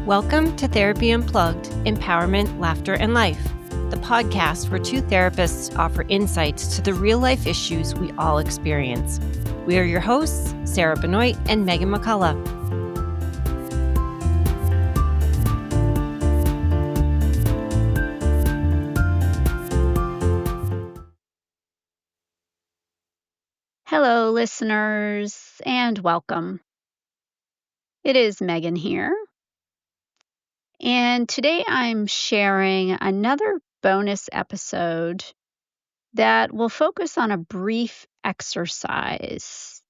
Welcome to Therapy Unplugged, Empowerment, Laughter, and Life, the podcast where two therapists offer insights to the real-life issues we all experience. We are your hosts, Sarah Benoit and Meaghan McCullough. Hello, listeners, and welcome. It is Meaghan here, and today I'm sharing another bonus episode that will focus on a brief exercise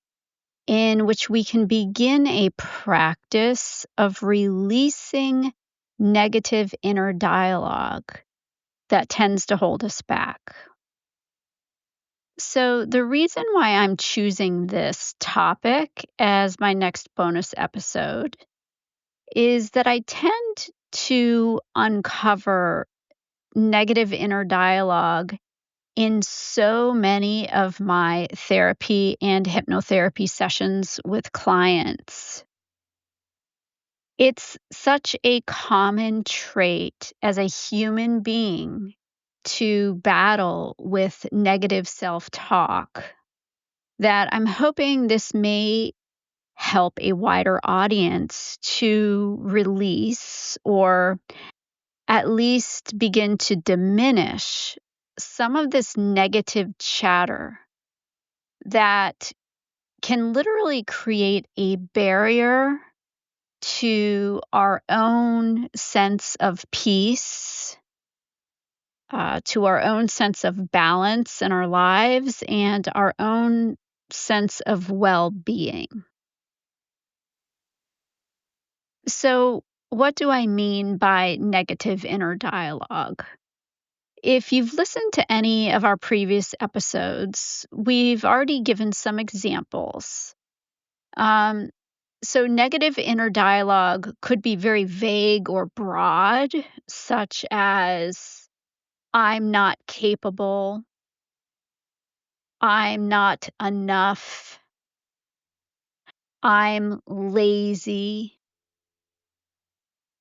in which we can begin a practice of releasing negative inner dialogue that tends to hold us back. So, the reason why I'm choosing this topic as my next bonus episode is that I tend to uncover negative inner dialogue in so many of my therapy and hypnotherapy sessions with clients. It's such a common trait as a human being to battle with negative self-talk that I'm hoping this may help a wider audience to release or at least begin to diminish some of this negative chatter that can literally create a barrier to our own sense of peace, to our own sense of balance in our lives, and our own sense of well-being. So, what do I mean by negative inner dialogue? If you've listened to any of our previous episodes, we've already given some examples. So, negative inner dialogue could be very vague or broad, such as, I'm not capable, I'm not enough, I'm lazy.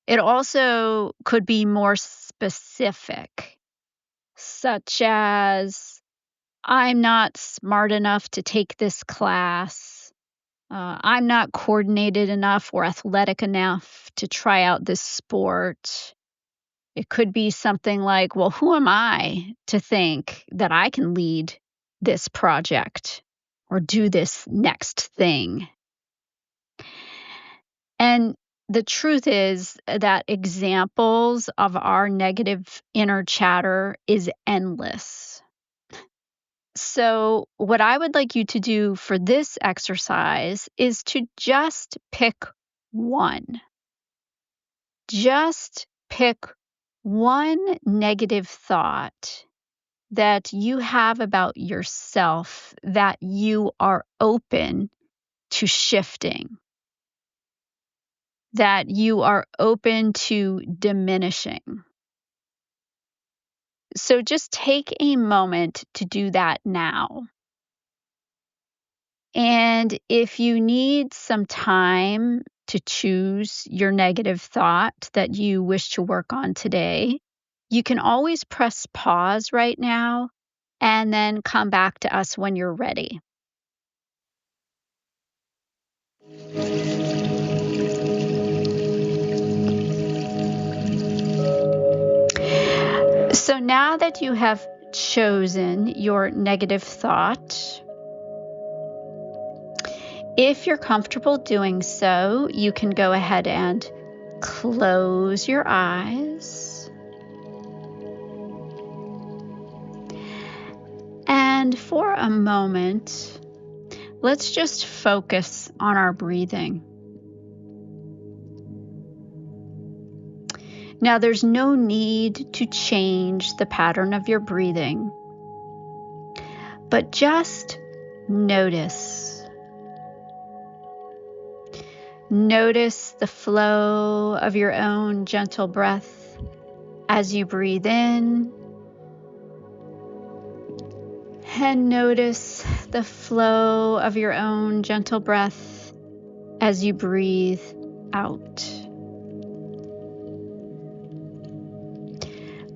It also could be more specific, such as, I'm not smart enough to take this class. I'm not coordinated enough or athletic enough to try out this sport. It could be something like, well, who am I to think that I can lead this project or do this next thing? And the truth is that examples of our negative inner chatter is endless. So, what I would like you to do for this exercise is to just pick one. Just pick one negative thought that you have about yourself that you are open to shifting, that you are open to diminishing. So just take a moment to do that now. And if you need some time to choose your negative thought that you wish to work on today, you can always press pause right now and then come back to us when you're ready. So now that you have chosen your negative thought, if you're comfortable doing so, you can go ahead and close your eyes. And for a moment, let's just focus on our breathing. Now, there's no need to change the pattern of your breathing, but just notice. Notice the flow of your own gentle breath as you breathe in, and notice the flow of your own gentle breath as you breathe out.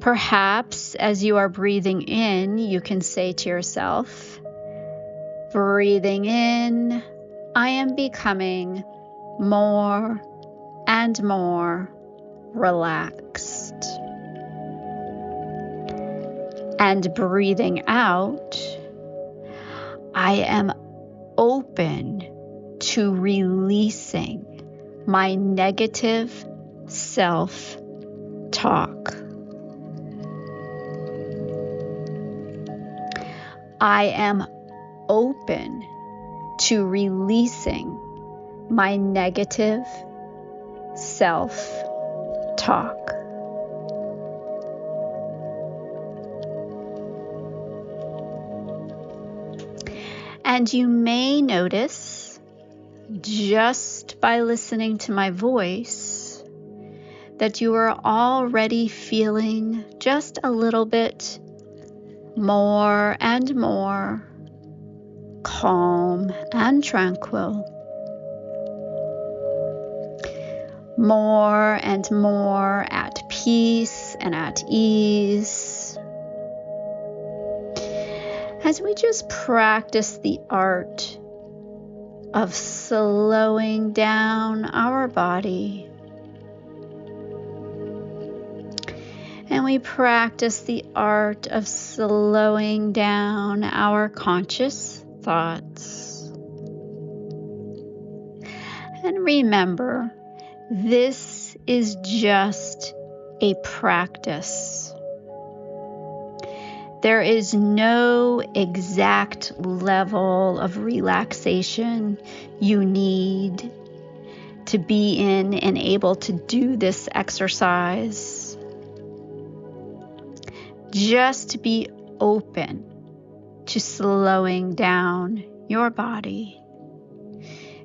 Perhaps as you are breathing in, you can say to yourself, breathing in, I am becoming more and more relaxed. And breathing out, I am open to releasing my negative self-talk. I am open to releasing my negative self-talk. And you may notice, just by listening to my voice, that you are already feeling just a little bit more and more calm and tranquil, more and more at peace and at ease, as we just practice the art of slowing down our body. And we practice the art of slowing down our conscious thoughts. And remember, this is just a practice. There is no exact level of relaxation you need to be in and able to do this exercise. Just be open to slowing down your body.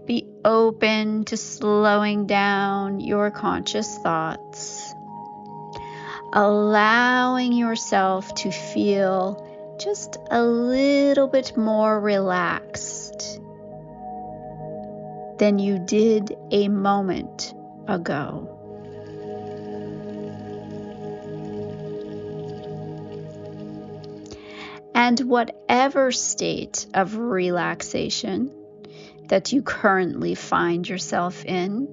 Be open to slowing down your conscious thoughts, allowing yourself to feel just a little bit more relaxed than you did a moment ago. And whatever state of relaxation that you currently find yourself in,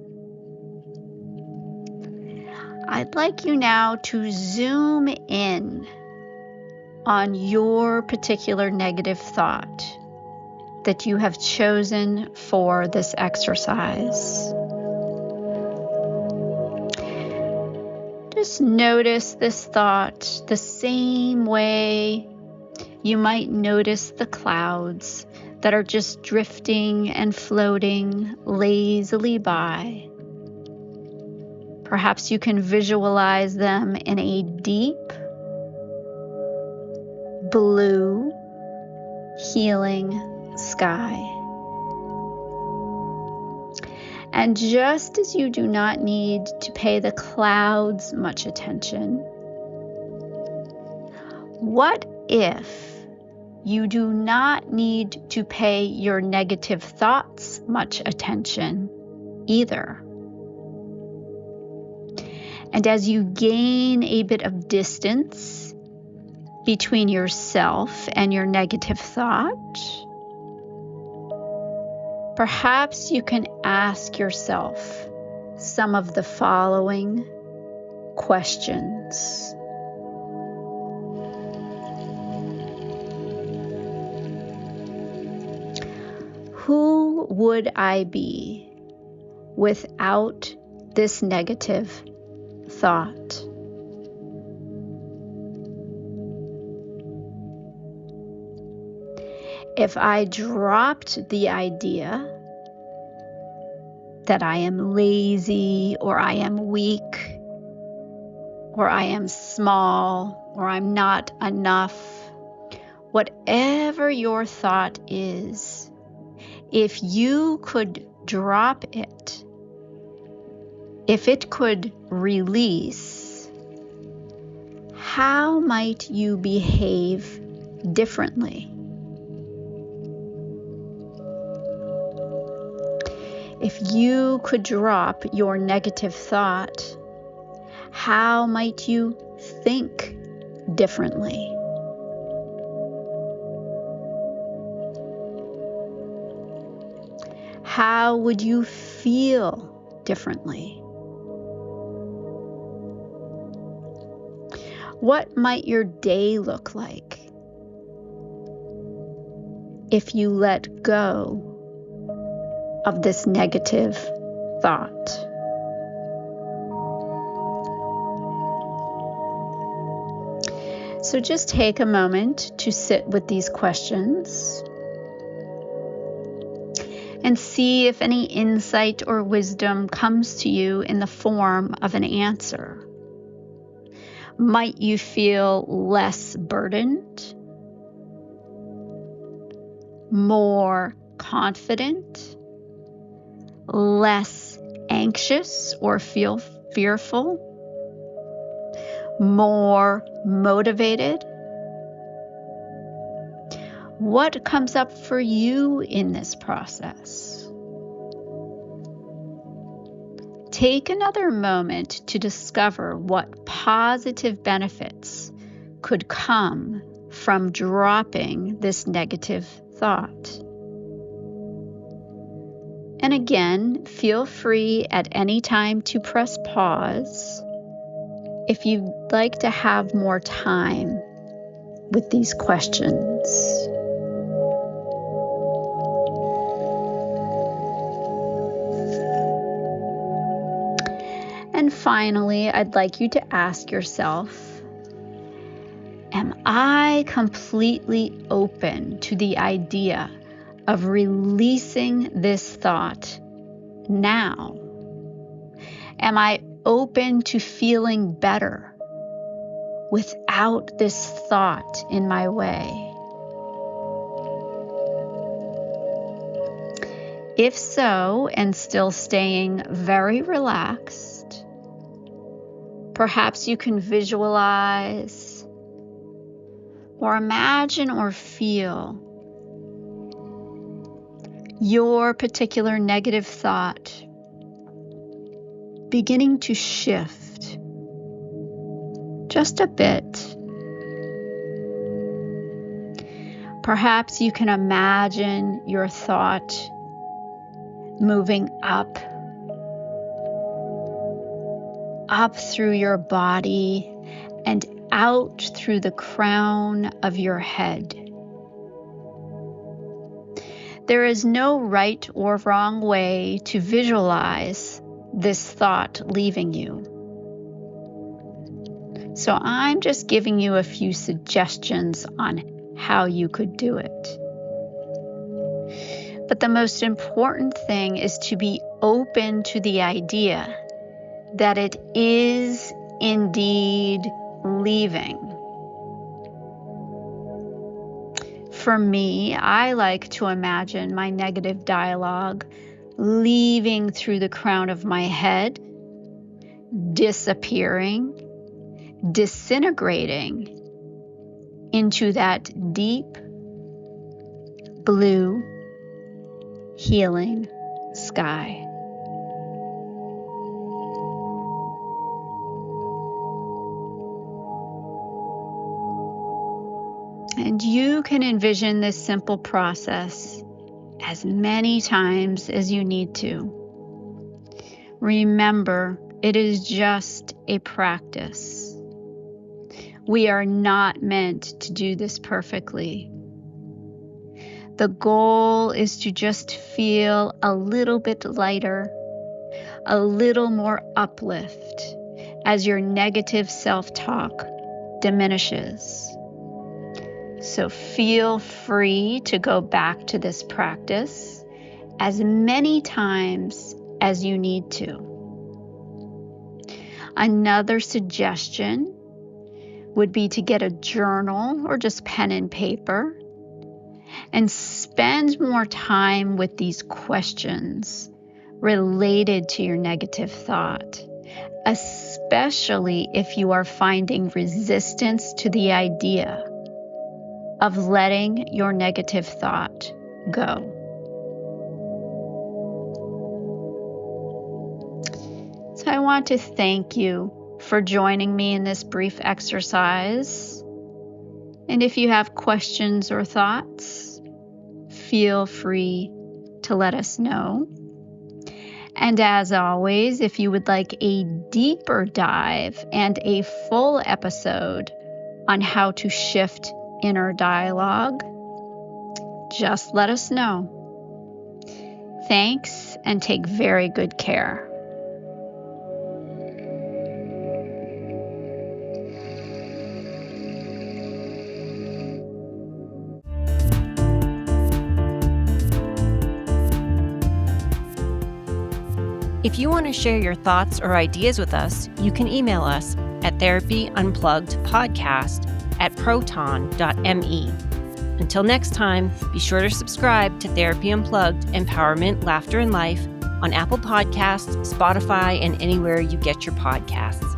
I'd like you now to zoom in on your particular negative thought that you have chosen for this exercise. Just notice this thought the same way you might notice the clouds that are just drifting and floating lazily by. Perhaps you can visualize them in a deep, blue, healing sky. And just as you do not need to pay the clouds much attention, what if you do not need to pay your negative thoughts much attention either? And as you gain a bit of distance between yourself and your negative thought, perhaps you can ask yourself some of the following questions. Who would I be without this negative thought? If I dropped the idea that I am lazy, or I am weak, or I am small, or I'm not enough, whatever your thought is, if you could drop it, if it could release, how might you behave differently? If you could drop your negative thought, how might you think differently? How would you feel differently? What might your day look like if you let go of this negative thought? So just take a moment to sit with these questions and see if any insight or wisdom comes to you in the form of an answer. Might you feel less burdened, more confident, less anxious or feel fearful, more motivated? What comes up for you in this process? Take another moment to discover what positive benefits could come from dropping this negative thought. And again, feel free at any time to press pause if you'd like to have more time with these questions. And finally, I'd like you to ask yourself, am I completely open to the idea of releasing this thought now? Am I open to feeling better without this thought in my way? If so, and still staying very relaxed, perhaps you can visualize or imagine or feel your particular negative thought beginning to shift just a bit. Perhaps you can imagine your thought moving up through your body and out through the crown of your head. There is no right or wrong way to visualize this thought leaving you. So I'm just giving you a few suggestions on how you could do it. But the most important thing is to be open to the idea that it is indeed leaving. For me, I like to imagine my negative dialogue leaving through the crown of my head, disappearing, disintegrating into that deep blue healing sky. And you can envision this simple process as many times as you need to. Remember, it is just a practice. We are not meant to do this perfectly. The goal is to just feel a little bit lighter, a little more uplift as your negative self-talk diminishes. So feel free to go back to this practice as many times as you need to. Another suggestion would be to get a journal or just pen and paper and spend more time with these questions related to your negative thought, especially if you are finding resistance to the idea of letting your negative thought go. So I want to thank you for joining me in this brief exercise. And if you have questions or thoughts, feel free to let us know. And as always, if you would like a deeper dive and a full episode on how to shift inner dialogue, just let us know. Thanks, and take very good care. If you want to share your thoughts or ideas with us, you can email us at therapyunpluggedpodcast@proton.me. Until next time, be sure to subscribe to Therapy Unplugged, Empowerment, Laughter, and Life on Apple Podcasts, Spotify, and anywhere you get your podcasts.